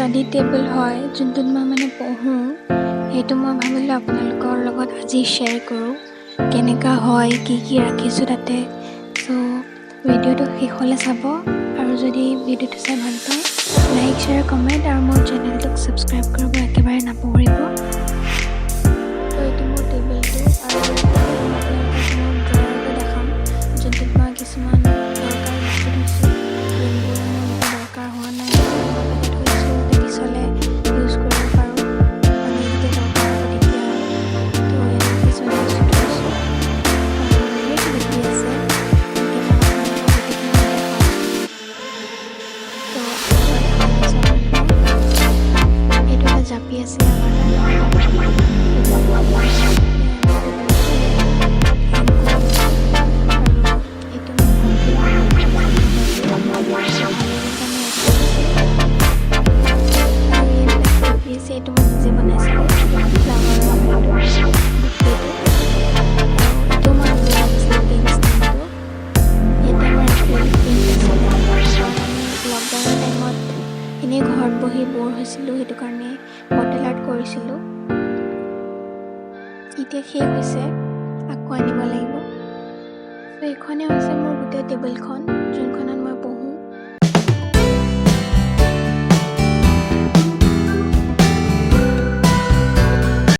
study table হয় যোনটোত মই মানে পঢ়োঁ সেইটো মই ভাবিলোঁ আপোনালোকৰ লগত আজি শ্বেয়াৰ কৰোঁ কেনেকুৱা হয় কি ৰাখিছোঁ তাতে চ' ভিডিঅ'টো শেষলৈ চাব আৰু যদি ভিডিঅ'টো চাই ভাল পায় লাইক শ্বেয়াৰ কমেণ্ট আৰু মোৰ চেনেলটোক ছাবস্ক্ৰাইব কৰিব একেবাৰে নাপাহৰিব ত' এইটো মোৰ টেবলটো আৰু মোৰ ড্ৰয়াৰটো দেখাম যোনটোত মই কিছুমান দৰকাৰ বস্তু থৈছোঁ যোনবোৰ মোৰ দৰকাৰ হোৱা নাই থৈছোঁ পিছলৈ ইউজ কৰিব পাৰোঁ মানে যেতিয়া দৰকাৰ হ'ব তেতিয়া তো ইয়াত কিছুমান বস্তু থৈছোঁ বহুত লিপি আছে এইটো এটা জাপি আছে এইটো মই নিজে বনাইছিলোঁ ফ্লাৱাৰৰ এইটো মই নিজে বনাইছিলোঁ পেইণ্ট ষ্টেণ্ডটো ইয়াতে আমাৰ এক্ৰিলিক পেইণ্ট আছিলে লকডাউনৰ টাইমত এনেই ঘৰত বহি ব'ৰ হৈছিলোঁ সেইটো কাৰণে বটল আৰ্ট কৰিছিলোঁ এতিয়া শেষ হৈছে আকৌ আনিব লাগিব চ' এইখনে হৈছে মোৰ গোটেই টেবুলখন যোনখনত মই